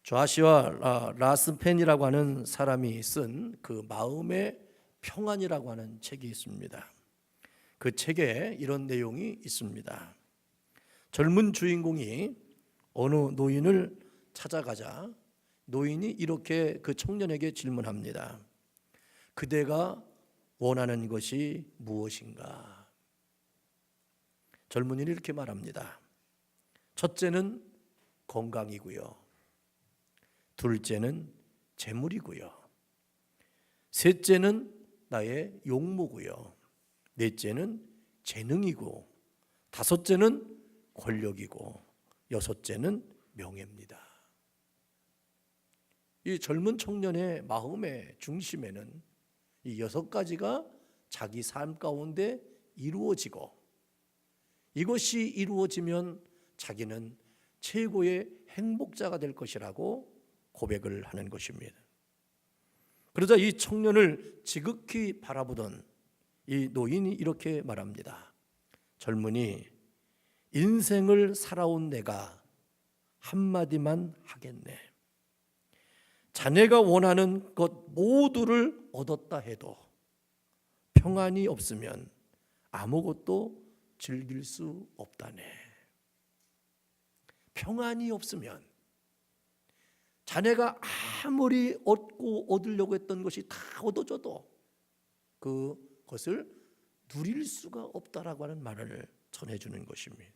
조아시아 라스펜이라고 하는 사람이 쓴 그 마음의 평안이라고 하는 책이 있습니다. 그 책에 이런 내용이 있습니다. 젊은 주인공이 어느 노인을 찾아가자 노인이 이렇게 그 청년에게 질문합니다. 그대가 원하는 것이 무엇인가? 젊은이는 이렇게 말합니다. 첫째는 건강이고요. 둘째는 재물이고요. 셋째는 나의 용모고요. 넷째는 재능이고, 다섯째는 권력이고, 여섯째는 명예입니다. 이 젊은 청년의 마음의 중심에는 이 6가지가 자기 삶 가운데 이루어지고, 이것이 이루어지면 자기는 최고의 행복자가 될 것이라고 고백을 하는 것입니다. 그러자 이 청년을 지극히 바라보던 이 노인이 이렇게 말합니다. 젊은이, 인생을 살아온 내가 한마디만 하겠네. 자네가 원하는 것 모두를 얻었다 해도 평안이 없으면 아무것도 즐길 수 없다네. 평안이 없으면 자네가 아무리 얻으려고 했던 것이 다 얻어져도 그것을 누릴 수가 없다라고 하는 말을 전해주는 것입니다.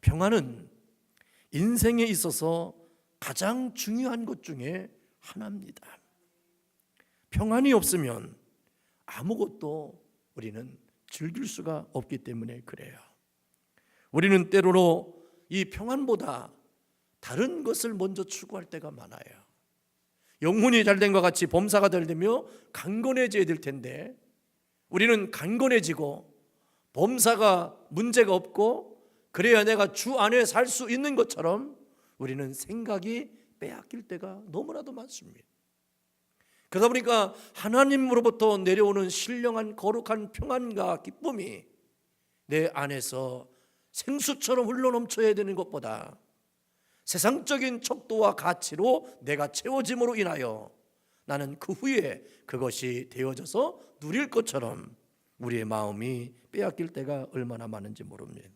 평안은 인생에 있어서 가장 중요한 것 중에 하나입니다. 평안이 없으면 아무것도 우리는 즐길 수가 없기 때문에 그래요. 우리는 때로는 이 평안보다 다른 것을 먼저 추구할 때가 많아요. 영혼이 잘된 것 같이 범사가 되며 강건해져야 될 텐데 우리는 강건해지고 범사가 문제가 없고 그래야 내가 주 안에 살 수 있는 것처럼 우리는 생각이 빼앗길 때가 너무나도 많습니다. 그러다 보니까 하나님으로부터 내려오는 신령한 거룩한 평안과 기쁨이 내 안에서 생수처럼 흘러넘쳐야 되는 것보다 세상적인 척도와 가치로 내가 채워짐으로 인하여 나는 그 후에 그것이 되어져서 누릴 것처럼 우리의 마음이 빼앗길 때가 얼마나 많은지 모릅니다.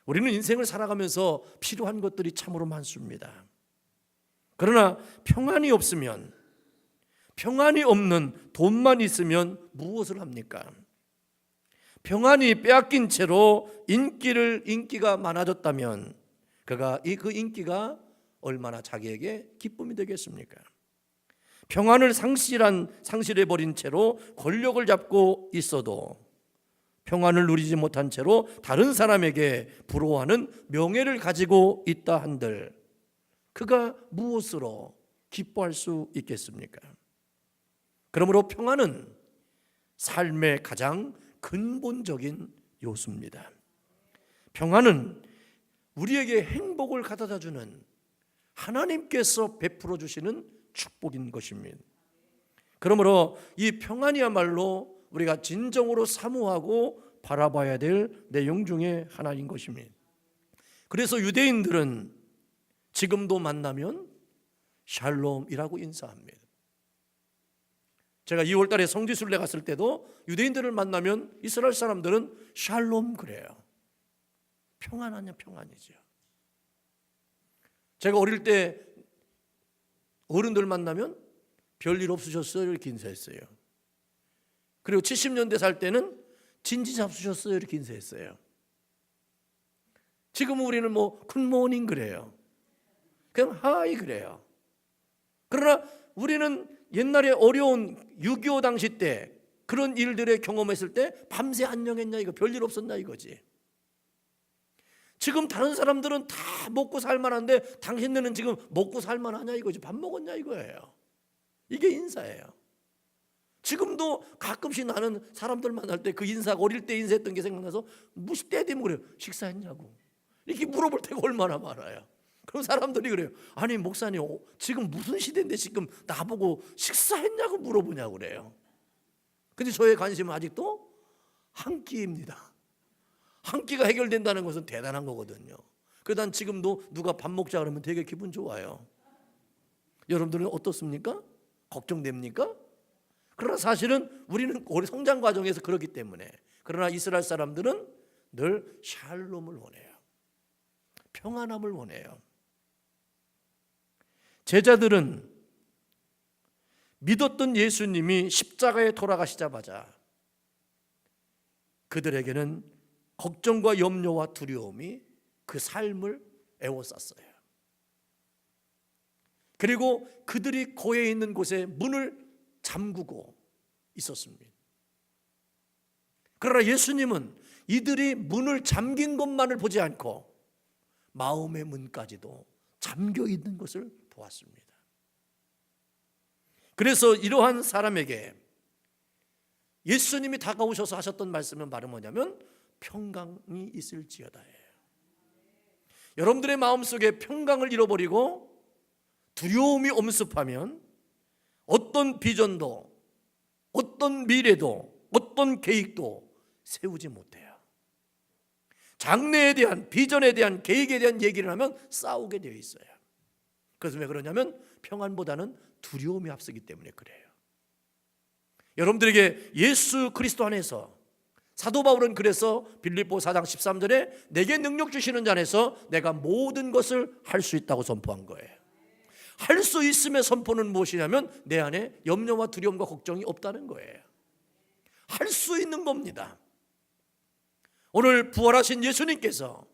우리는 인생을 살아가면서 필요한 것들이 참으로 많습니다. 그러나 평안이 없으면, 평안이 없는 돈만 있으면 무엇을 합니까? 평안이 빼앗긴 채로 인기가 많아졌다면 그 인기가 얼마나 자기에게 기쁨이 되겠습니까? 평안을 상실해버린 채로 권력을 잡고 있어도 평안을 누리지 못한 채로 다른 사람에게 부러워하는 명예를 가지고 있다 한들 그가 무엇으로 기뻐할 수 있겠습니까? 그러므로 평안은 삶의 가장 근본적인 요소입니다. 평안은 우리에게 행복을 가져다 주는 하나님께서 베풀어 주시는 축복인 것입니다. 그러므로 이 평안이야말로 우리가 진정으로 사모하고 바라봐야 될 내용 중에 하나인 것입니다. 그래서 유대인들은 지금도 만나면 샬롬이라고 인사합니다. 제가 2월 달에 성지순례 갔을 때도 유대인들을 만나면 이스라엘 사람들은 샬롬 그래요. 평안하냐 평안이죠. 제가 어릴 때 어른들 만나면 별일 없으셨어요 이렇게 인사했어요. 그리고 70년대 살 때는 진지 잡수셨어요 이렇게 인사했어요. 지금은 우리는 굿모닝 그래요. 그냥 하이 그래요. 그러나 우리는 옛날에 어려운 6.25 당시 때 그런 일들을 경험했을 때 밤새 안녕했냐 이거 별일 없었냐 이거지. 지금 다른 사람들은 다 먹고 살만한데 당신네는 지금 먹고 살만하냐 이거지. 밥 먹었냐 이거예요. 이게 인사예요. 지금도 가끔씩 나는 사람들 만날 때 그 인사가 어릴 때 인사했던 게 생각나서 무시 때 되면 그래요. 식사했냐고 이렇게 물어볼 때가 얼마나 많아요. 그럼 사람들이 그래요. 아니 목사님 지금 무슨 시대인데 지금 나보고 식사했냐고 물어보냐고 그래요. 근데 저의 관심은 아직도 한 끼입니다. 한 끼가 해결된다는 것은 대단한 거거든요. 그래서 난 지금도 누가 밥 먹자 그러면 되게 기분 좋아요. 여러분들은 어떻습니까? 걱정됩니까? 그러나 사실은 우리는 우리 성장 과정에서 그렇기 때문에. 그러나 이스라엘 사람들은 늘 샬롬을 원해요. 평안함을 원해요. 제자들은 믿었던 예수님이 십자가에 돌아가시자마자 그들에게는 걱정과 염려와 두려움이 그 삶을 에워쌌어요. 그리고 그들이 고에 있는 곳에 문을 잠그고 있었습니다. 그러나 예수님은 이들이 문을 잠긴 것만을 보지 않고 마음의 문까지도 잠겨 있는 것을 보았습니다. 그래서 이러한 사람에게 예수님이 다가오셔서 하셨던 말씀은 바로 뭐냐면 평강이 있을지어다예요. 여러분들의 마음속에 평강을 잃어버리고 두려움이 엄습하면 어떤 비전도 어떤 미래도 어떤 계획도 세우지 못해요. 장래에 대한 비전에 대한 계획에 대한 얘기를 하면 싸우게 되어 있어요. 그래서 왜 그러냐면 평안보다는 두려움이 앞서기 때문에 그래요. 여러분들에게 예수 그리스도 안에서 사도 바울은 그래서 빌립보 4장 13절에 내게 능력 주시는 자 안에서 내가 모든 것을 할 수 있다고 선포한 거예요. 할 수 있음의 선포는 무엇이냐면 내 안에 염려와 두려움과 걱정이 없다는 거예요. 할 수 있는 겁니다. 오늘 부활하신 예수님께서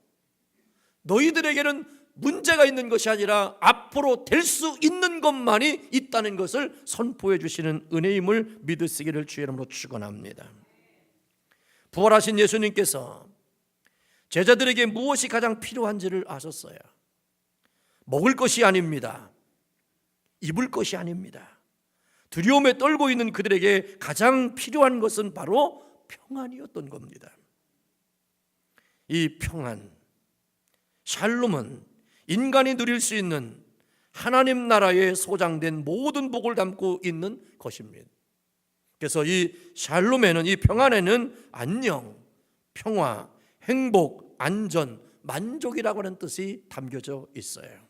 너희들에게는 문제가 있는 것이 아니라 앞으로 될 수 있는 것만이 있다는 것을 선포해 주시는 은혜임을 믿으시기를 주의 이름으로 축원합니다. 부활하신 예수님께서 제자들에게 무엇이 가장 필요한지를 아셨어요. 먹을 것이 아닙니다. 입을 것이 아닙니다. 두려움에 떨고 있는 그들에게 가장 필요한 것은 바로 평안이었던 겁니다. 이 평안, 샬롬은 인간이 누릴 수 있는 하나님 나라에 소장된 모든 복을 담고 있는 것입니다. 그래서 이 샬롬에는, 이 평안에는 안녕, 평화, 행복, 안전, 만족이라고 하는 뜻이 담겨져 있어요.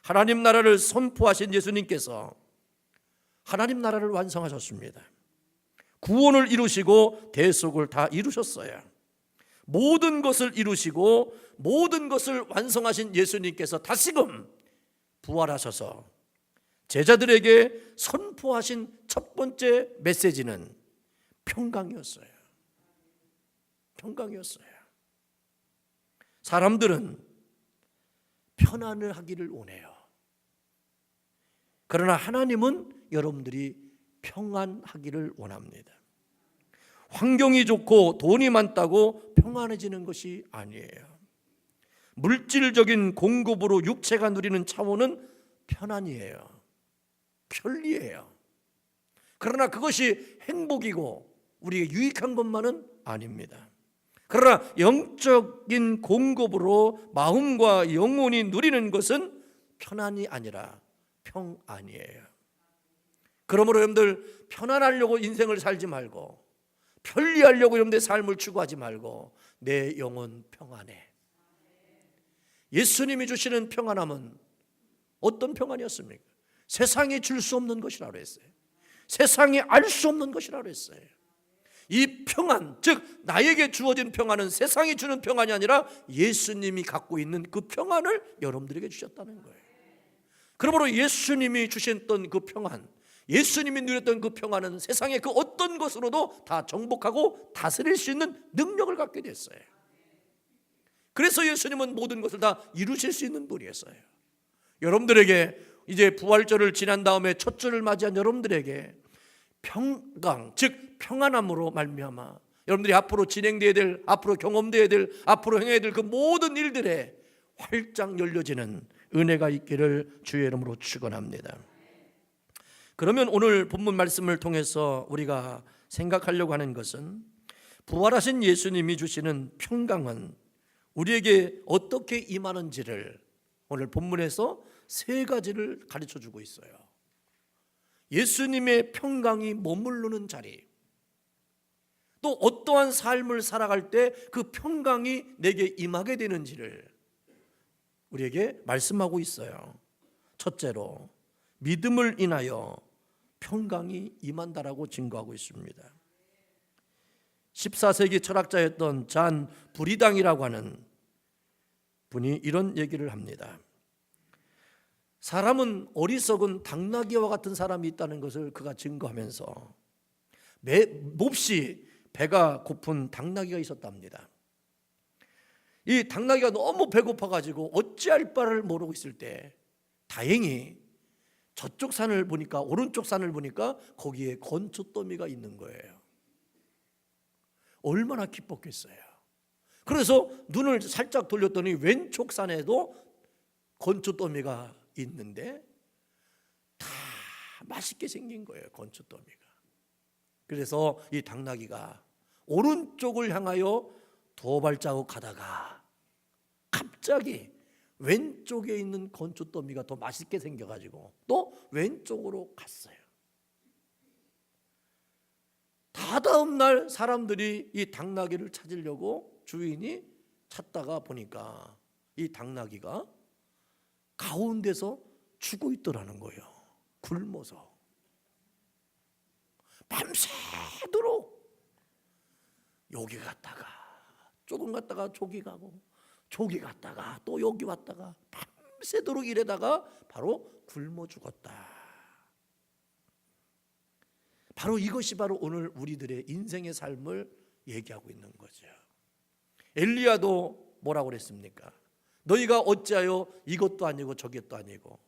하나님 나라를 선포하신 예수님께서 하나님 나라를 완성하셨습니다. 구원을 이루시고 대속을 다 이루셨어요. 모든 것을 이루시고 모든 것을 완성하신 예수님께서 다시금 부활하셔서 제자들에게 선포하신 첫 번째 메시지는 평강이었어요. 평강이었어요. 사람들은 편안을 하기를 원해요. 그러나 하나님은 여러분들이 평안하기를 원합니다. 환경이 좋고 돈이 많다고 평안해지는 것이 아니에요. 물질적인 공급으로 육체가 누리는 차원은 편안이에요. 편리해요. 그러나 그것이 행복이고 우리에게 유익한 것만은 아닙니다. 그러나 영적인 공급으로 마음과 영혼이 누리는 것은 편안이 아니라 평안이에요. 그러므로 여러분들 편안하려고 인생을 살지 말고 편리하려고 여러분들의 삶을 추구하지 말고 내 영혼 평안해. 예수님이 주시는 평안함은 어떤 평안이었습니까? 세상이 줄 수 없는 것이라고 했어요. 세상이 알 수 없는 것이라고 했어요. 이 평안, 즉 나에게 주어진 평안은 세상이 주는 평안이 아니라 예수님이 갖고 있는 그 평안을 여러분들에게 주셨다는 거예요. 그러므로 예수님이 주셨던 그 평안, 예수님이 누렸던 그 평안은 세상의 그 어떤 것으로도 다 정복하고 다스릴 수 있는 능력을 갖게 됐어요. 그래서 예수님은 모든 것을 다 이루실 수 있는 분이었어요. 여러분들에게 이제 부활절을 지난 다음에 첫 주를 맞이한 여러분들에게 평강, 즉 평안함으로 말미암아 여러분들이 앞으로 진행되어야 될, 앞으로 경험되어야 될, 앞으로 행해야 될 그 모든 일들에 활짝 열려지는 은혜가 있기를 주의 이름으로 축원합니다. 그러면 오늘 본문 말씀을 통해서 우리가 생각하려고 하는 것은 부활하신 예수님이 주시는 평강은 우리에게 어떻게 임하는지를 오늘 본문에서 세 가지를 가르쳐주고 있어요. 예수님의 평강이 머무르는 자리, 또 어떠한 삶을 살아갈 때 그 평강이 내게 임하게 되는지를 우리에게 말씀하고 있어요. 첫째로 믿음을 인하여 평강이 임한다라고 증거하고 있습니다. 14세기 철학자였던 잔 브리당이라고 하는 분이 이런 얘기를 합니다. 사람은 어리석은 당나귀와 같은 사람이 있다는 것을 그가 증거하면서 몹시 배가 고픈 당나귀가 있었답니다. 이 당나귀가 너무 배고파가지고 어찌할 바를 모르고 있을 때 다행히 저쪽 산을 보니까, 오른쪽 산을 보니까 거기에 건초더미가 있는 거예요. 얼마나 기뻤겠어요. 그래서 눈을 살짝 돌렸더니 왼쪽 산에도 건초더미가 있는데 다 맛있게 생긴 거예요, 건초더미가. 그래서 이 당나귀가 오른쪽을 향하여 2발자국 가다가 갑자기 왼쪽에 있는 건초더미가 더 맛있게 생겨가지고 또 왼쪽으로 갔어요. 다다음 날 사람들이 이 당나귀를 찾으려고 주인이 찾다가 보니까 이 당나귀가 가운데서 죽어 있더라는 거예요. 굶어서. 밤새도록 여기 갔다가 조금 갔다가 저기 가고 저기 갔다가 또 여기 왔다가 밤새도록 이래다가 바로 굶어 죽었다. 바로 이것이 바로 오늘 우리들의 인생의 삶을 얘기하고 있는 거죠. 엘리야도 뭐라고 그랬습니까? 너희가 어찌하여 이것도 아니고 저것도 아니고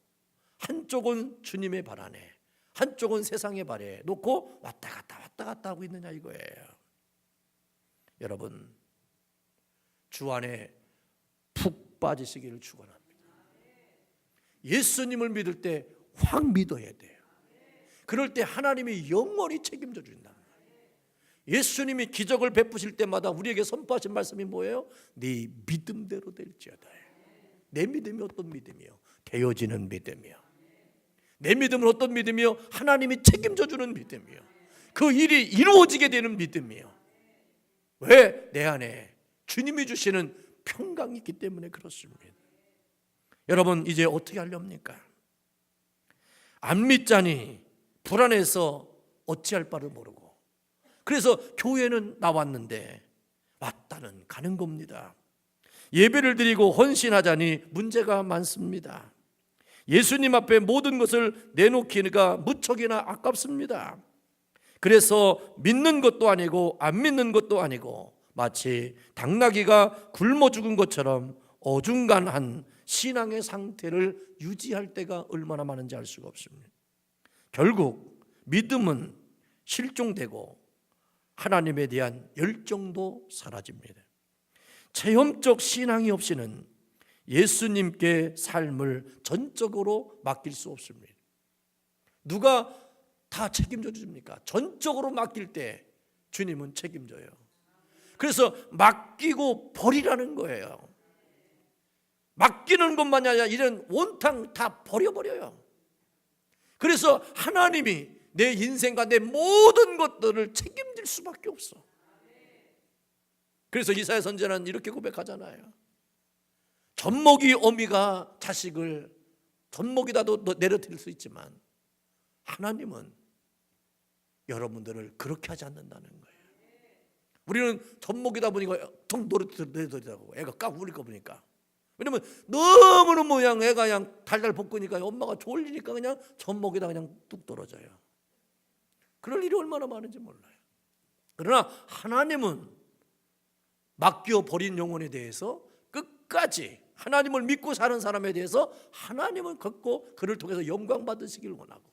한쪽은 주님의 발 안에 한쪽은 세상의 발에 놓고 왔다 갔다 하고 있느냐 이거예요. 여러분, 주 안에 푹 빠지시기를 축원합니다. 예수님을 믿을 때 확 믿어야 돼요. 그럴 때 하나님이 영원히 책임져 준다. 예수님이 기적을 베푸실 때마다 우리에게 선포하신 말씀이 뭐예요? 네 믿음대로 될지어다. 내 믿음이 어떤 믿음이요? 되어지는 믿음이요. 내 믿음은 어떤 믿음이요? 하나님이 책임져 주는 믿음이요. 그 일이 이루어지게 되는 믿음이요. 왜? 내 안에 주님이 주시는 평강이 있기 때문에 그렇습니다. 여러분, 이제 어떻게 하렵니까? 안 믿자니 불안해서 어찌할 바를 모르고, 그래서 교회는 나왔는데 왔다는 가는 겁니다. 예배를 드리고 헌신하자니 문제가 많습니다. 예수님 앞에 모든 것을 내놓기가 무척이나 아깝습니다. 그래서 믿는 것도 아니고 안 믿는 것도 아니고 마치 당나귀가 굶어 죽은 것처럼 어중간한 신앙의 상태를 유지할 때가 얼마나 많은지 알 수가 없습니다. 결국 믿음은 실종되고 하나님에 대한 열정도 사라집니다. 체험적 신앙이 없이는 예수님께 삶을 전적으로 맡길 수 없습니다. 누가 다 책임져 줍니까? 전적으로 맡길 때 주님은 책임져요. 그래서 맡기고 버리라는 거예요. 맡기는 것만이 아니라 이런 온탕 다 버려버려요. 그래서 하나님이 내 인생과 내 모든 것들을 책임질 수밖에 없어. 그래서 이사야 선지자는 이렇게 고백하잖아요. 젖먹이 어미가 자식을 젖먹이다도 내려드릴 수 있지만 하나님은 여러분들을 그렇게 하지 않는다는 거예요. 우리는 젖먹이다 보니까 턱 내려드리라고 애가 깍 울릴 거 보니까. 왜냐면 너무너무 그냥 애가 그냥 달달 볶으니까 엄마가 졸리니까 그냥 젖먹이다 그냥 뚝 떨어져요. 그럴 일이 얼마나 많은지 몰라요. 그러나 하나님은 맡겨버린 영혼에 대해서 끝까지 하나님을 믿고 사는 사람에 대해서 하나님을 걷고 그를 통해서 영광 받으시길 원하고,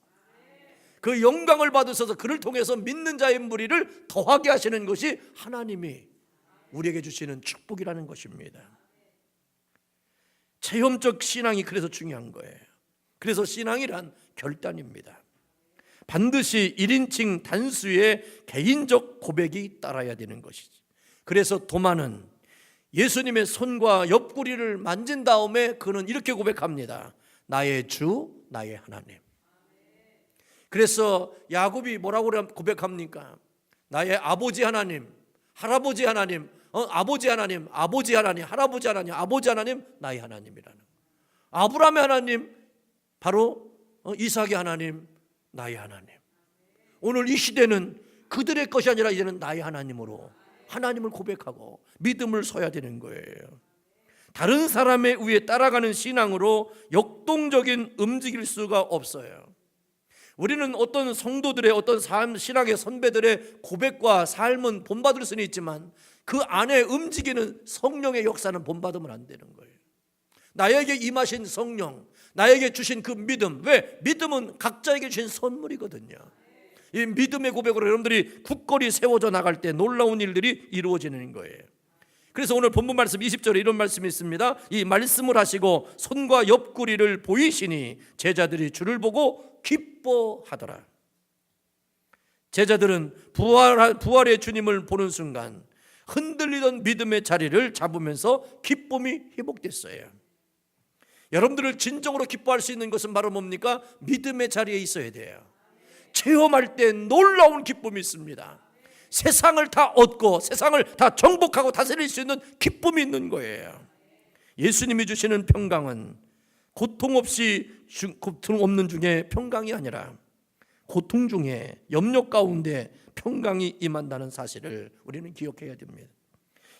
그 영광을 받으셔서 그를 통해서 믿는 자의 무리를 더하게 하시는 것이 하나님이 우리에게 주시는 축복이라는 것입니다. 체험적 신앙이 그래서 중요한 거예요. 그래서 신앙이란 결단입니다. 반드시 1인칭 단수의 개인적 고백이 따라야 되는 것이지. 그래서 도마는 예수님의 손과 옆구리를 만진 다음에 그는 이렇게 고백합니다. 나의 주, 나의 하나님. 그래서 야곱이 뭐라고 고백합니까? 나의 아버지 하나님, 할아버지 하나님, 아버지 하나님, 아버지 하나님, 할아버지 하나님, 아버지 하나님, 나의 하나님이라는. 아브라함의 하나님, 바로 이삭의 하나님, 나의 하나님. 오늘 이 시대는 그들의 것이 아니라 이제는 나의 하나님으로 하나님을 고백하고 믿음을 서야 되는 거예요. 다른 사람의 위에 따라가는 신앙으로 역동적인 움직일 수가 없어요. 우리는 어떤 성도들의 어떤 신앙의 선배들의 고백과 삶은 본받을 수는 있지만 그 안에 움직이는 성령의 역사는 본받으면 안 되는 거예요. 나에게 임하신 성령, 나에게 주신 그 믿음. 왜? 믿음은 각자에게 주신 선물이거든요. 이 믿음의 고백으로 여러분들이 굳건히 세워져 나갈 때 놀라운 일들이 이루어지는 거예요. 그래서 오늘 본문 말씀 20절에 이런 말씀이 있습니다. 이 말씀을 하시고 손과 옆구리를 보이시니 제자들이 주를 보고 기뻐하더라. 제자들은 부활의 주님을 보는 순간 흔들리던 믿음의 자리를 잡으면서 기쁨이 회복됐어요. 여러분들을 진정으로 기뻐할 수 있는 것은 바로 뭡니까? 믿음의 자리에 있어야 돼요. 체험할 때 놀라운 기쁨이 있습니다. 세상을 다 얻고 세상을 다 정복하고 다스릴 수 있는 기쁨이 있는 거예요. 예수님이 주시는 평강은 고통 없는 중에 평강이 아니라 고통 중에 염려 가운데 평강이 임한다는 사실을 우리는 기억해야 됩니다.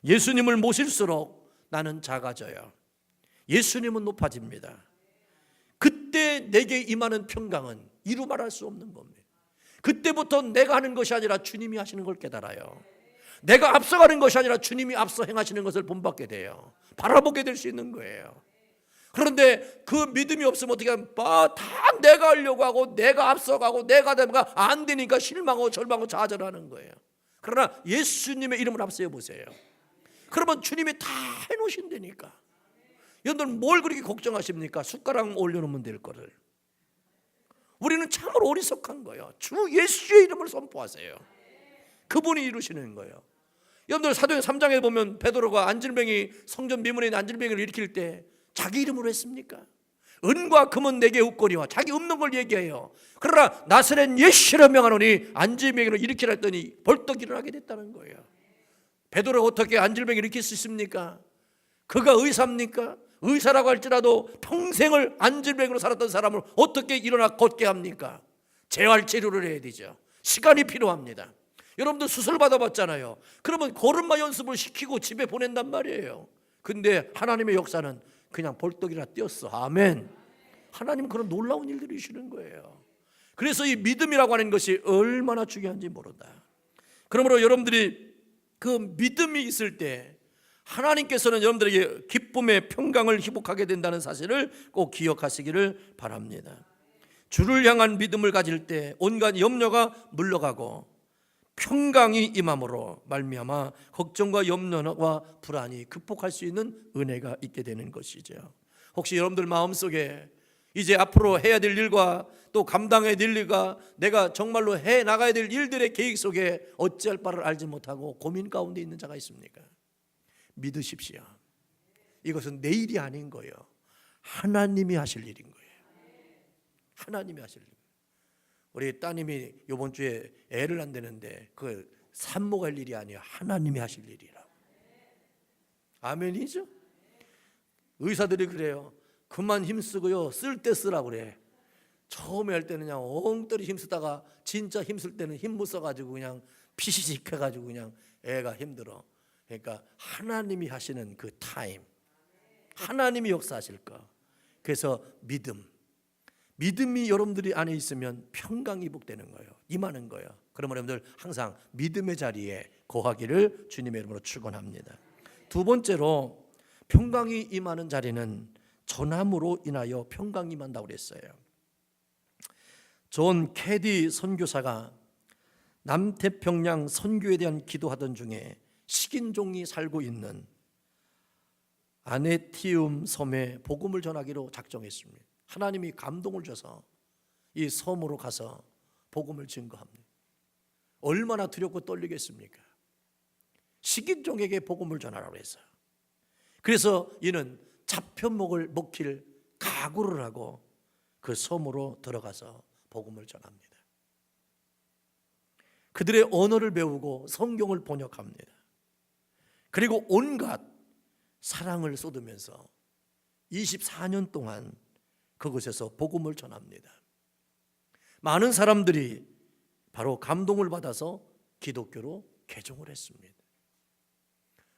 예수님을 모실수록 나는 작아져요. 예수님은 높아집니다. 그때 내게 임하는 평강은 이루 말할 수 없는 겁니다. 그때부터 내가 하는 것이 아니라 주님이 하시는 걸 깨달아요. 내가 앞서가는 것이 아니라 주님이 앞서 행하시는 것을 본받게 돼요. 바라보게 될 수 있는 거예요. 그런데 그 믿음이 없으면 어떻게 하면 다 내가 하려고 하고 내가 앞서가고 내가 되면 안 되니까 실망하고 절망하고 좌절하는 거예요. 그러나 예수님의 이름을 앞세워 보세요. 그러면 주님이 다 해놓으신다니까. 여러분들 뭘 그렇게 걱정하십니까? 숟가락 올려놓으면 될 거를. 우리는 참으로 어리석한 거예요. 주 예수의 이름을 선포하세요. 그분이 이루시는 거예요. 여러분들 사도행 3장에 보면 베드로가 안질뱅이 성전 미문에 있는 안질뱅이를 일으킬 때 자기 이름으로 했습니까? 은과 금은 내게 없거니와 자기 없는 걸 얘기해요. 그러나 나사렛 예수로 명하노니 안질뱅이를 일으키라 했더니 벌떡 일어나게 됐다는 거예요. 베드로가 어떻게 안질뱅이를 일으킬 수 있습니까? 그가 의사입니까? 의사라고 할지라도 평생을 안질뱅이로 살았던 사람을 어떻게 일어나 걷게 합니까? 재활 치료를 해야 되죠. 시간이 필요합니다. 여러분들 수술 받아봤잖아요. 그러면 걸음마 연습을 시키고 집에 보낸단 말이에요. 근데 하나님의 역사는 그냥 벌떡이라 뛰었어. 아멘. 하나님은 그런 놀라운 일들을 이루시는 거예요. 그래서 이 믿음이라고 하는 것이 얼마나 중요한지 모른다. 그러므로 여러분들이 그 믿음이 있을 때 하나님께서는 여러분들에게 기쁨의 평강을 회복하게 된다는 사실을 꼭 기억하시기를 바랍니다. 주를 향한 믿음을 가질 때 온갖 염려가 물러가고 평강이 임함으로 말미암아 걱정과 염려와 불안이 극복할 수 있는 은혜가 있게 되는 것이죠. 혹시 여러분들 마음속에 이제 앞으로 해야 될 일과 또 감당해야 될 일과 내가 정말로 해 나가야 될 일들의 계획 속에 어찌할 바를 알지 못하고 고민 가운데 있는 자가 있습니까? 믿으십시오. 이것은 내 일이 아닌 거예요. 하나님이 하실 일인 거예요. 하나님이 하실 일. 우리 따님이 이번 주에 애를 안 되는데 그 산모가 할 일이 아니에요. 하나님이 하실 일이라고. 아멘이죠? 의사들이 그래요. 그만 힘쓰고요. 쓸 때 쓰라고 그래. 처음에 할 때는 그냥 엉터리 힘쓰다가 진짜 힘쓸 때는 힘 못 써가지고 그냥 피시직 해가지고 그냥 애가 힘들어. 그러니까 하나님이 하시는 그 타임, 하나님이 역사하실 거. 그래서 믿음이 여러분들이 안에 있으면 평강이 회복되는 거예요. 임하는 거예요. 그러면 여러분들 항상 믿음의 자리에 거하기를 주님의 이름으로 축원합니다. 두 번째로 평강이 임하는 자리는 전함으로 인하여 평강이 임한다고 그랬어요. 존 캐디 선교사가 남태평양 선교에 대한 기도하던 중에 식인종이 살고 있는 아네티움 섬에 복음을 전하기로 작정했습니다. 하나님이 감동을 줘서 이 섬으로 가서 복음을 증거합니다. 얼마나 두렵고 떨리겠습니까? 식인종에게 복음을 전하라고 했어요. 그래서 이는 잡혀먹을 먹힐 각오를 하고 그 섬으로 들어가서 복음을 전합니다. 그들의 언어를 배우고 성경을 번역합니다. 그리고 온갖 사랑을 쏟으면서 24년 동안 그곳에서 복음을 전합니다. 많은 사람들이 바로 감동을 받아서 기독교로 개종을 했습니다.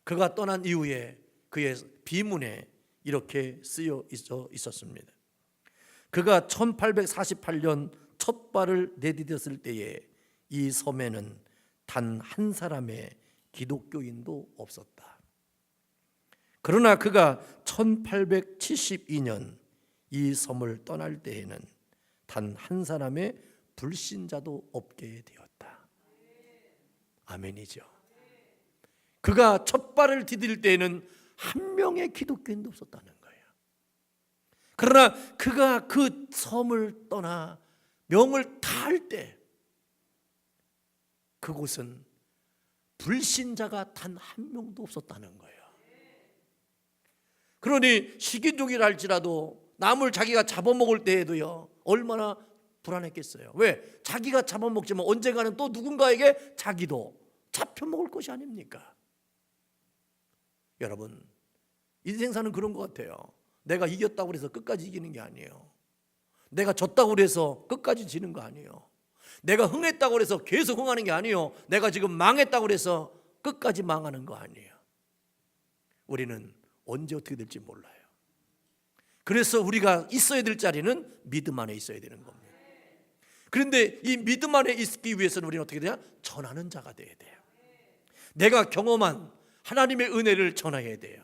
그가 떠난 이후에 그의 비문에 이렇게 쓰여 있었습니다. 그가 1848년 첫 발을 내디뎠을 때에 이 섬에는 단 한 사람의 기독교인도 없었다. 그러나 그가 1872년 이 섬을 떠날 때에는 단 한 사람의 불신자도 없게 되었다. 아멘이죠. 그가 첫 발을 디딜 때에는 한 명의 기독교인도 없었다는 거예요. 그러나 그가 그 섬을 떠나 명을 다할 때 그곳은 불신자가 단 한 명도 없었다는 거예요. 그러니 식인종이라 할지라도 남을 자기가 잡아먹을 때에도요 얼마나 불안했겠어요. 왜? 자기가 잡아먹지만 언젠가는 또 누군가에게 자기도 잡혀먹을 것이 아닙니까? 여러분, 인생사는 그런 것 같아요. 내가 이겼다고 해서 끝까지 이기는 게 아니에요. 내가 졌다고 해서 끝까지 지는 거 아니에요. 내가 흥했다고 해서 계속 흥하는 게 아니에요. 내가 지금 망했다고 해서 끝까지 망하는 거 아니에요. 우리는 언제 어떻게 될지 몰라요. 그래서 우리가 있어야 될 자리는 믿음 안에 있어야 되는 겁니다. 그런데 이 믿음 안에 있기 위해서는 우리는 어떻게 되냐? 전하는 자가 돼야 돼요. 내가 경험한 하나님의 은혜를 전해야 돼요.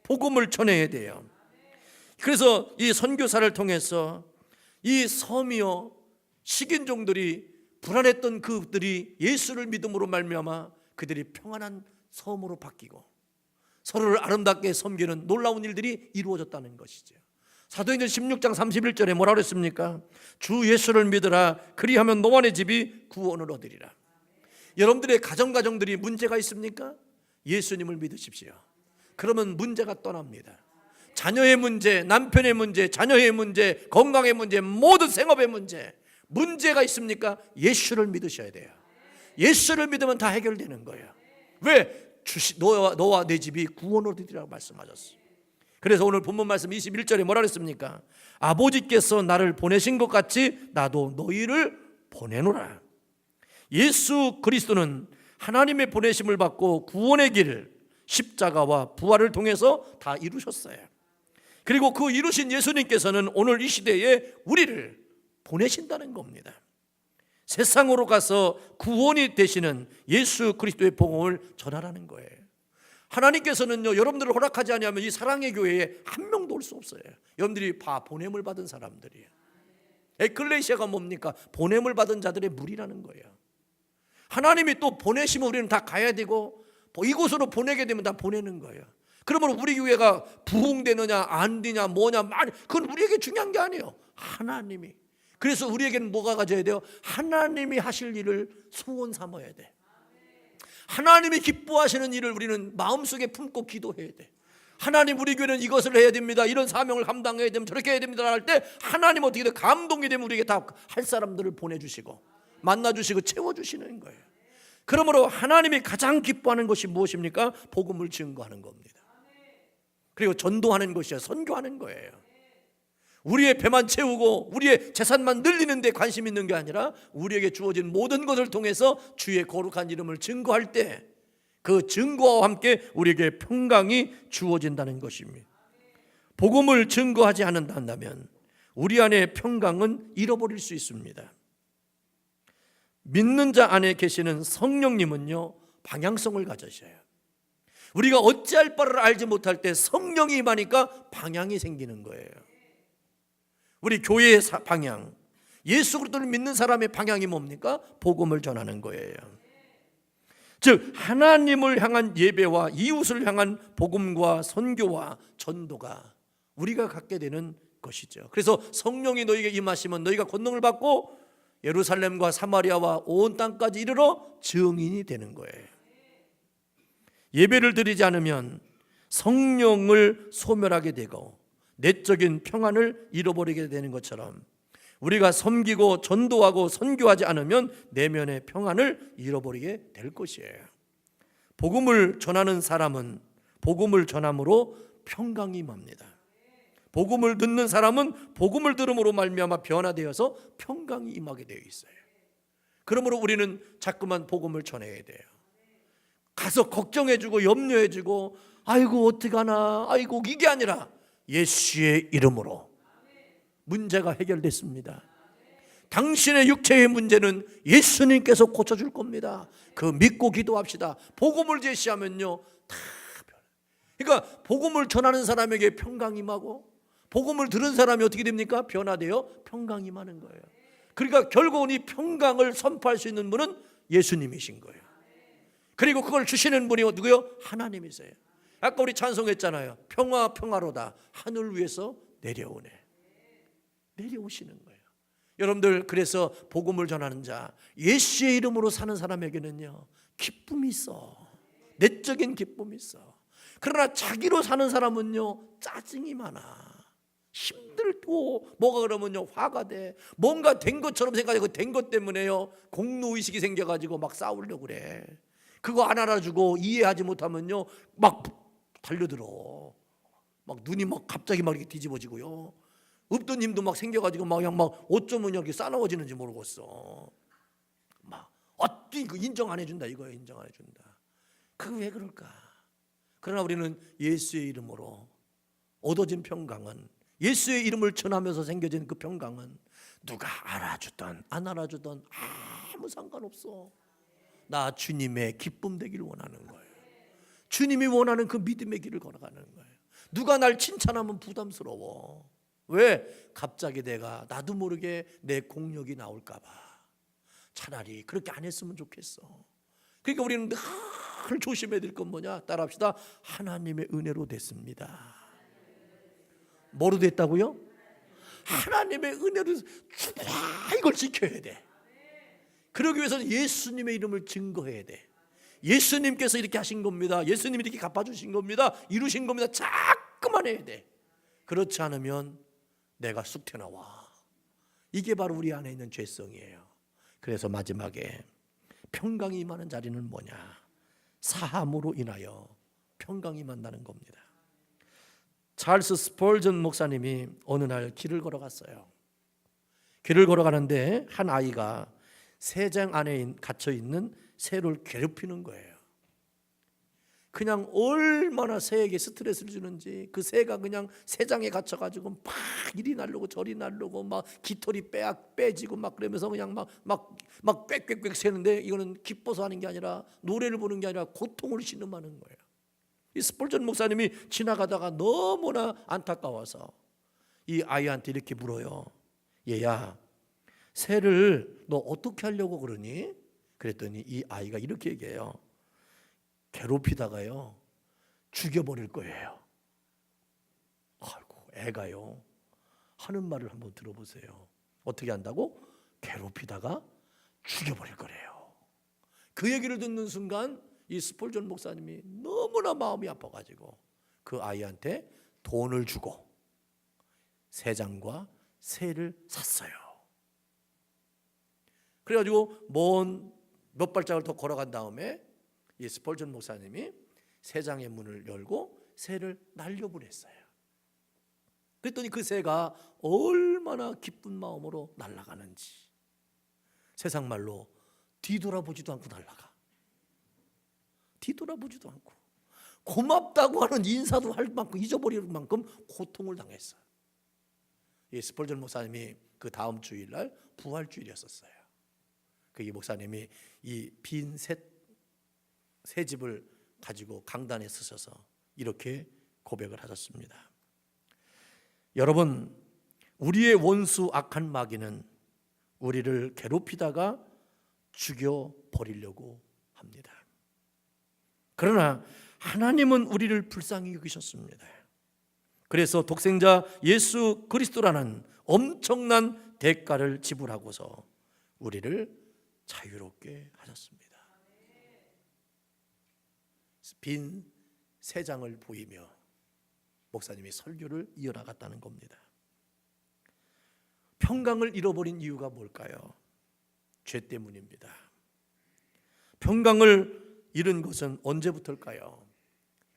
복음을 전해야 돼요. 그래서 이 선교사를 통해서 이 섬이요 식인종들이 불안했던 그들이 예수를 믿음으로 말미암아 그들이 평안한 섬으로 바뀌고 서로를 아름답게 섬기는 놀라운 일들이 이루어졌다는 것이죠. 사도행전 16장 31절에 뭐라고 했습니까? 주 예수를 믿으라. 그리하면 너와 내 집이 구원을 얻으리라. 여러분들의 가정들이 문제가 있습니까? 예수님을 믿으십시오. 그러면 문제가 떠납니다. 자녀의 문제, 남편의 문제, 자녀의 문제, 건강의 문제, 모든 생업의 문제가 있습니까? 예수를 믿으셔야 돼요. 예수를 믿으면 다 해결되는 거예요. 왜? 너와 내 집이 구원을 얻으리라고 말씀하셨어요. 그래서 오늘 본문 말씀 21절에 뭐라 그랬습니까? 아버지께서 나를 보내신 것 같이 나도 너희를 보내노라. 예수 그리스도는 하나님의 보내심을 받고 구원의 길을 십자가와 부활을 통해서 다 이루셨어요. 그리고 그 이루신 예수님께서는 오늘 이 시대에 우리를 보내신다는 겁니다. 세상으로 가서 구원이 되시는 예수 그리스도의 복음을 전하라는 거예요. 하나님께서는요 여러분들을 허락하지 않으면 이 사랑의 교회에 한 명도 올 수 없어요. 여러분들이 보냄을 받은 사람들이에요. 에클레시아가 뭡니까? 보냄을 받은 자들의 무리라는 거예요. 하나님이 또 보내시면 우리는 다 가야 되고 이곳으로 보내게 되면 다 보내는 거예요. 그러면 우리 교회가 부흥되느냐 안 되냐 뭐냐 그건 우리에게 중요한 게 아니에요. 하나님이. 그래서 우리에게는 뭐가 가져야 돼요? 하나님이 하실 일을 소원 삼아야 돼. 하나님이 기뻐하시는 일을 우리는 마음속에 품고 기도해야 돼. 하나님 우리 교회는 이것을 해야 됩니다. 이런 사명을 감당해야 됩니다. 저렇게 해야 됩니다. 할 때 하나님 어떻게 돼? 감동이 되면 우리에게 다 할 사람들을 보내주시고 만나주시고 채워주시는 거예요. 그러므로 하나님이 가장 기뻐하는 것이 무엇입니까? 복음을 증거하는 겁니다. 그리고 전도하는 것이야. 선교하는 거예요. 우리의 배만 채우고 우리의 재산만 늘리는 데 관심 있는 게 아니라 우리에게 주어진 모든 것을 통해서 주의 거룩한 이름을 증거할 때 그 증거와 함께 우리에게 평강이 주어진다는 것입니다. 복음을 증거하지 않는다면 우리 안에 평강은 잃어버릴 수 있습니다. 믿는 자 안에 계시는 성령님은요 방향성을 가져셔요. 우리가 어찌할 바를 알지 못할 때 성령이 임하니까 방향이 생기는 거예요. 우리 교회의 방향, 예수 그리스도를 믿는 사람의 방향이 뭡니까? 복음을 전하는 거예요. 즉 하나님을 향한 예배와 이웃을 향한 복음과 선교와 전도가 우리가 갖게 되는 것이죠. 그래서 성령이 너희에게 임하시면 너희가 권능을 받고 예루살렘과 사마리아와 온 땅까지 이르러 증인이 되는 거예요. 예배를 드리지 않으면 성령을 소멸하게 되고 내적인 평안을 잃어버리게 되는 것처럼 우리가 섬기고 전도하고 선교하지 않으면 내면의 평안을 잃어버리게 될 것이에요. 복음을 전하는 사람은 복음을 전함으로 평강이 임합니다. 복음을 듣는 사람은 복음을 들음으로 말미암아 변화되어서 평강이 임하게 되어 있어요. 그러므로 우리는 자꾸만 복음을 전해야 돼요. 가서 걱정해주고 염려해주고 아이고 어떡하나 아이고 이게 아니라 예수의 이름으로 문제가 해결됐습니다. 당신의 육체의 문제는 예수님께서 고쳐줄 겁니다. 그 믿고 기도합시다. 복음을 제시하면요 다 변해요. 그러니까 복음을 전하는 사람에게 평강이 임하고 복음을 들은 사람이 어떻게 됩니까? 변화되어 평강이 임하는 거예요. 그러니까 결국은 이 평강을 선포할 수 있는 분은 예수님이신 거예요. 그리고 그걸 주시는 분이 누구요? 하나님이세요. 아까 우리 찬송했잖아요. 평화 평화로다 하늘 위에서 내려오네. 내려오시는 거예요. 여러분들 그래서 복음을 전하는 자 예수의 이름으로 사는 사람에게는요 기쁨이 있어. 내적인 기쁨이 있어. 그러나 자기로 사는 사람은요 짜증이 많아. 힘들고 뭐가 그러면요 화가 돼. 뭔가 된 것처럼 생각하고 된 것 때문에요 공로의식이 생겨가지고 막 싸우려고 그래. 그거 안 알아주고 이해하지 못하면요 막 달려들어. 막 눈이 막 갑자기 막 이렇게 뒤집어지고요. 없던 힘도 막 생겨가지고 막 그냥 막 어쩌면 이렇게 싸나워지는지 모르겠어. 막 어떻게 그 인정 안 해준다 이거예요. 인정 안 해준다. 그거 왜 그럴까? 그러나 우리는 예수의 이름으로 얻어진 평강은 예수의 이름을 전하면서 생겨진 그 평강은 누가 알아주든 안 알아주든 아무 상관없어. 나 주님의 기쁨 되기를 원하는 거예요. 주님이 원하는 그 믿음의 길을 걸어가는 거예요. 누가 날 칭찬하면 부담스러워. 왜? 갑자기 내가 나도 모르게 내 공력이 나올까 봐. 차라리 그렇게 안 했으면 좋겠어. 그러니까 우리는 늘 조심해야 될 건 뭐냐? 따라합시다. 하나님의 은혜로 됐습니다. 뭐로 됐다고요? 하나님의 은혜로 이걸 지켜야 돼. 그러기 위해서는 예수님의 이름을 증거해야 돼. 예수님께서 이렇게 하신 겁니다. 예수님이 이렇게 갚아주신 겁니다. 이루신 겁니다. 자꾸만 해야 돼. 그렇지 않으면 내가 쑥 튀어나와. 이게 바로 우리 안에 있는 죄성이에요. 그래서 마지막에 평강이 임하는 자리는 뭐냐? 사함으로 인하여 평강이 임한다는 겁니다. 찰스 스펄전 목사님이 어느 날 길을 걸어갔어요. 길을 걸어가는데 한 아이가 새장 안에 갇혀 있는 새를 괴롭히는 거예요. 그냥 얼마나 새에게 스트레스를 주는지 그 새가 그냥 새장에 갇혀가지고 막 이리 날르고 저리 날르고 막 깃털이 빼지고 막 그러면서 그냥 막 꽥꽥꽥 새는데 이거는 기뻐서 하는 게 아니라 노래를 부르는 게 아니라 고통을 신음하는 거예요. 이 스펄전 목사님이 지나가다가 너무나 안타까워서 이 아이한테 이렇게 물어요. 얘야, 새를 너 어떻게 하려고 그러니? 그랬더니 이 아이가 이렇게 얘기해요. 괴롭히다가요 죽여버릴 거예요. 아이고 애가요 하는 말을 한번 들어보세요. 어떻게 한다고? 괴롭히다가 죽여버릴 거래요. 그 얘기를 듣는 순간 이 스펄전 목사님이 너무나 마음이 아파가지고 그 아이한테 돈을 주고 새장과 새를 샀어요. 그래가지고 몇 발짝을 더 걸어간 다음에 이 스펄전 목사님이 새장의 문을 열고 새를 날려보냈어요. 그랬더니 그 새가 얼마나 기쁜 마음으로 날아가는지. 세상 말로 뒤돌아보지도 않고 날아가. 뒤돌아보지도 않고 고맙다고 하는 인사도 할 만큼 잊어버릴 만큼 고통을 당했어요. 이 스펄전 목사님이 그 다음 주일날 부활주일이었어요. 그 이 목사님이 이 빈 새 집을 가지고 강단에 서셔서 이렇게 고백을 하셨습니다. 여러분, 우리의 원수 악한 마귀는 우리를 괴롭히다가 죽여버리려고 합니다. 그러나 하나님은 우리를 불쌍히 여기셨습니다. 그래서 독생자 예수 그리스도라는 엄청난 대가를 지불하고서 우리를 자유롭게 하셨습니다. 빈 새 장을 보이며 목사님이 설교를 이어나갔다는 겁니다. 평강을 잃어버린 이유가 뭘까요? 죄 때문입니다. 평강을 잃은 것은 언제부터일까요?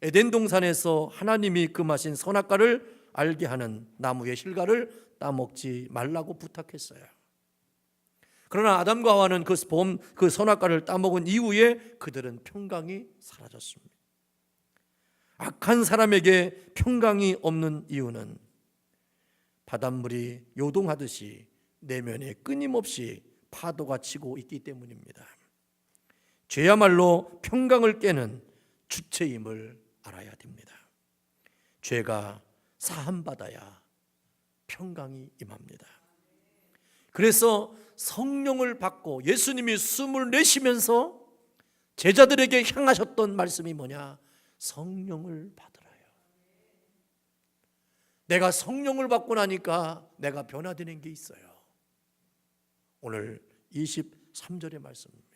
에덴 동산에서 하나님이 금하신 선악과를 알게 하는 나무의 실과를 따먹지 말라고 부탁했어요. 그러나 아담과 하와는 그 선악과를 따먹은 이후에 그들은 평강이 사라졌습니다. 악한 사람에게 평강이 없는 이유는 바닷물이 요동하듯이 내면에 끊임없이 파도가 치고 있기 때문입니다. 죄야말로 평강을 깨는 주체임을 알아야 됩니다. 죄가 사함받아야 평강이 임합니다. 그래서 성령을 받고 예수님이 숨을 내쉬면서 제자들에게 향하셨던 말씀이 뭐냐? 성령을 받으라요. 내가 성령을 받고 나니까 내가 변화되는 게 있어요. 오늘 23절의 말씀입니다.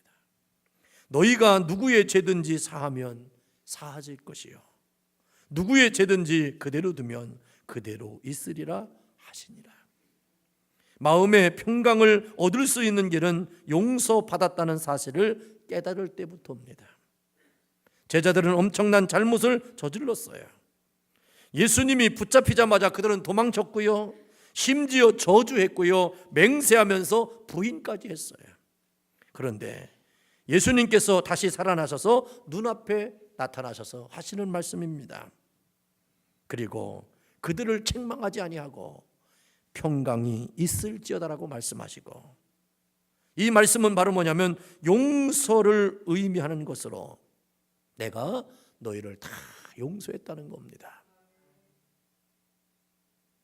너희가 누구의 죄든지 사하면 사하질 것이요 누구의 죄든지 그대로 두면 그대로 있으리라 하시니라. 마음의 평강을 얻을 수 있는 길은 용서받았다는 사실을 깨달을 때부터입니다. 제자들은 엄청난 잘못을 저질렀어요. 예수님이 붙잡히자마자 그들은 도망쳤고요, 심지어 저주했고요, 맹세하면서 부인까지 했어요. 그런데 예수님께서 다시 살아나셔서 눈앞에 나타나셔서 하시는 말씀입니다. 그리고 그들을 책망하지 아니하고 평강이 있을지어다라고 말씀하시고, 이 말씀은 바로 뭐냐면 용서를 의미하는 것으로 내가 너희를 다 용서했다는 겁니다.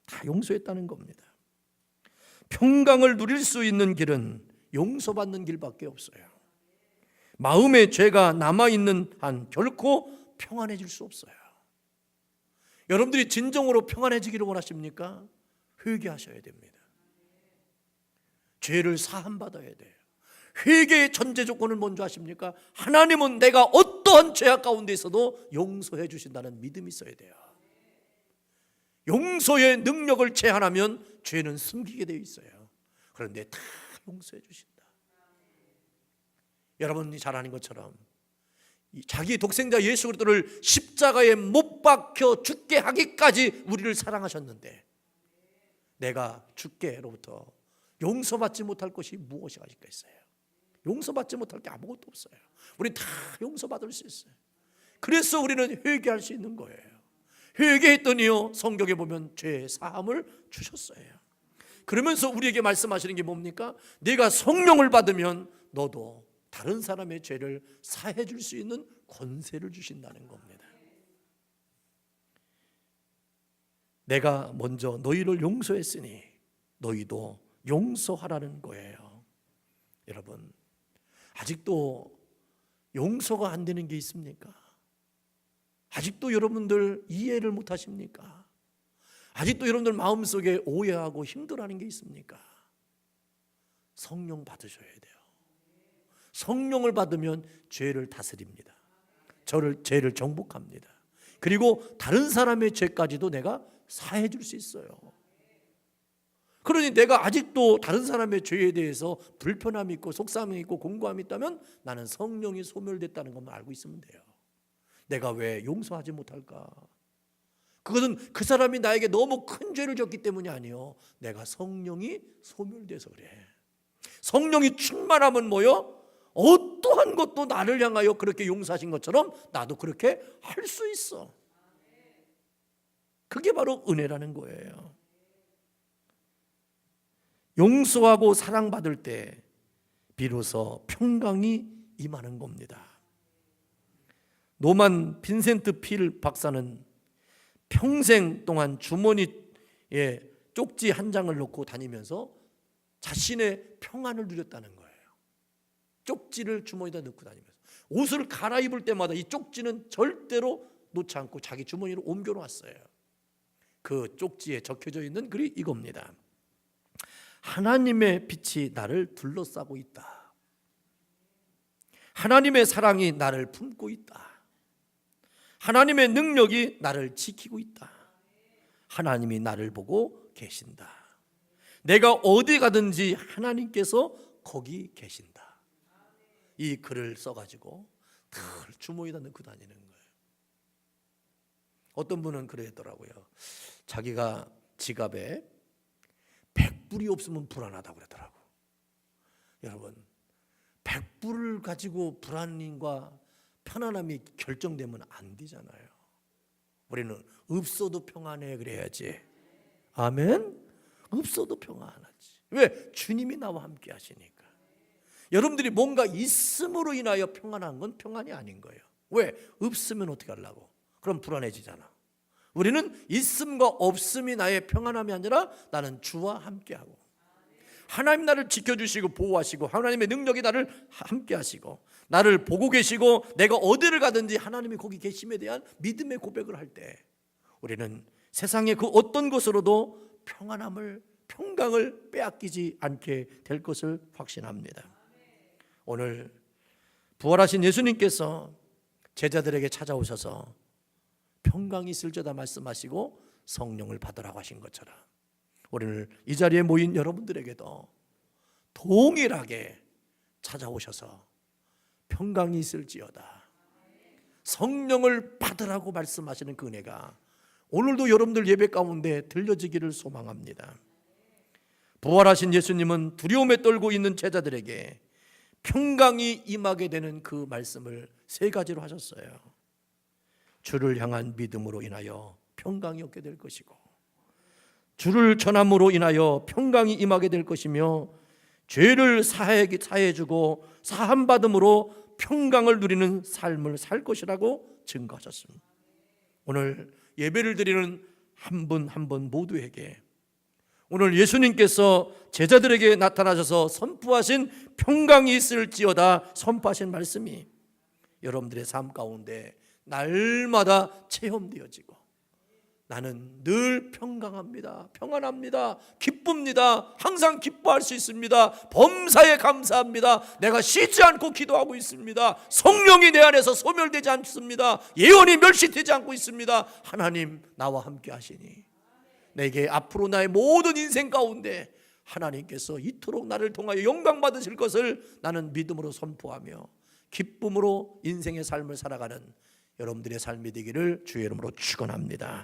다 용서했다는 겁니다. 평강을 누릴 수 있는 길은 용서받는 길밖에 없어요. 마음에 죄가 남아있는 한 결코 평안해질 수 없어요. 여러분들이 진정으로 평안해지기를 원하십니까? 회개하셔야 됩니다. 죄를 사함받아야 돼요. 회개의 전제 조건을 먼저 하십니까? 하나님은 내가 어떠한 죄악 가운데 있어도 용서해 주신다는 믿음이 있어야 돼요. 용서의 능력을 제한하면 죄는 숨기게 되어 있어요. 그런데 다 용서해 주신다. 여러분이 잘 아는 것처럼 자기 독생자 예수 그리스도를 십자가에 못 박혀 죽게 하기까지 우리를 사랑하셨는데 내가 죽게로부터 용서받지 못할 것이 무엇이 있겠어요? 용서받지 못할 게 아무것도 없어요. 우리 다 용서받을 수 있어요. 그래서 우리는 회개할 수 있는 거예요. 회개했더니요, 성경에 보면 죄 사함을 주셨어요. 그러면서 우리에게 말씀하시는 게 뭡니까? 네가 성령을 받으면 너도 다른 사람의 죄를 사해 줄 수 있는 권세를 주신다는 겁니다. 내가 먼저 너희를 용서했으니 너희도 용서하라는 거예요. 여러분, 아직도 용서가 안 되는 게 있습니까? 아직도 여러분들 이해를 못 하십니까? 아직도 여러분들 마음속에 오해하고 힘들어하는 게 있습니까? 성령 받으셔야 돼요. 성령을 받으면 죄를 다스립니다. 죄를 정복합니다. 그리고 다른 사람의 죄까지도 내가 사해 줄 수 있어요. 그러니 내가 아직도 다른 사람의 죄에 대해서 불편함이 있고 속상함이 있고 공고함이 있다면 나는 성령이 소멸됐다는 것만 알고 있으면 돼요. 내가 왜 용서하지 못할까? 그것은 그 사람이 나에게 너무 큰 죄를 졌기 때문이 아니요, 내가 성령이 소멸돼서 그래. 성령이 충만하면 뭐요? 어떠한 것도 나를 향하여 그렇게 용서하신 것처럼 나도 그렇게 할 수 있어. 그게 바로 은혜라는 거예요. 용서하고 사랑받을 때 비로소 평강이 임하는 겁니다. 노만 빈센트 필 박사는 평생 동안 주머니에 쪽지 한 장을 넣고 다니면서 자신의 평안을 누렸다는 거예요. 쪽지를 주머니에다 넣고 다니면서 옷을 갈아입을 때마다 이 쪽지는 절대로 놓지 않고 자기 주머니로 옮겨놓았어요. 그 쪽지에 적혀져 있는 글이 이겁니다. 하나님의 빛이 나를 둘러싸고 있다. 하나님의 사랑이 나를 품고 있다. 하나님의 능력이 나를 지키고 있다. 하나님이 나를 보고 계신다. 내가 어디 가든지 하나님께서 거기 계신다. 이 글을 써가지고 늘 주머니에다 넣고 다니는 거예요. 어떤 분은 그러더라고요. 자기가 지갑에 100불이 없으면 불안하다고 그러더라고. 여러분, 100불을 가지고 불안과 편안함이 결정되면 안 되잖아요. 우리는 없어도 평안해 그래야지. 아멘. 없어도 평안하지. 왜? 주님이 나와 함께 하시니까. 여러분들이 뭔가 있음으로 인하여 평안한 건 평안이 아닌 거예요. 왜? 없으면 어떻게 하려고? 그럼 불안해지잖아. 우리는 있음과 없음이 나의 평안함이 아니라 나는 주와 함께하고, 하나님 나를 지켜주시고 보호하시고, 하나님의 능력이 나를 함께하시고, 나를 보고 계시고, 내가 어디를 가든지 하나님이 거기 계심에 대한 믿음의 고백을 할 때 우리는 세상의 그 어떤 것으로도 평안함을, 평강을 빼앗기지 않게 될 것을 확신합니다. 오늘 부활하신 예수님께서 제자들에게 찾아오셔서 평강이 있을지어다 말씀하시고 성령을 받으라고 하신 것처럼, 오늘 이 자리에 모인 여러분들에게도 동일하게 찾아오셔서 평강이 있을지어다, 성령을 받으라고 말씀하시는 그 은혜가 오늘도 여러분들 예배 가운데 들려지기를 소망합니다. 부활하신 예수님은 두려움에 떨고 있는 제자들에게 평강이 임하게 되는 그 말씀을 세 가지로 하셨어요. 주를 향한 믿음으로 인하여 평강이 얻게 될 것이고, 주를 전함으로 인하여 평강이 임하게 될 것이며, 죄를 사해주고 사함받음으로 평강을 누리는 삶을 살 것이라고 증거하셨습니다. 오늘 예배를 드리는 한 분 한 분 모두에게 오늘 예수님께서 제자들에게 나타나셔서 선포하신 평강이 있을지어다 선포하신 말씀이 여러분들의 삶 가운데 날마다 체험되어지고, 나는 늘 평강합니다, 평안합니다, 기쁩니다, 항상 기뻐할 수 있습니다, 범사에 감사합니다, 내가 쉬지 않고 기도하고 있습니다, 성령이 내 안에서 소멸되지 않습니다, 예언이 멸시되지 않고 있습니다, 하나님 나와 함께 하시니 내게 앞으로 나의 모든 인생 가운데 하나님께서 이토록 나를 통하여 영광 받으실 것을 나는 믿음으로 선포하며 기쁨으로 인생의 삶을 살아가는 여러분들의 삶이 되기를 주의 이름으로 축원합니다.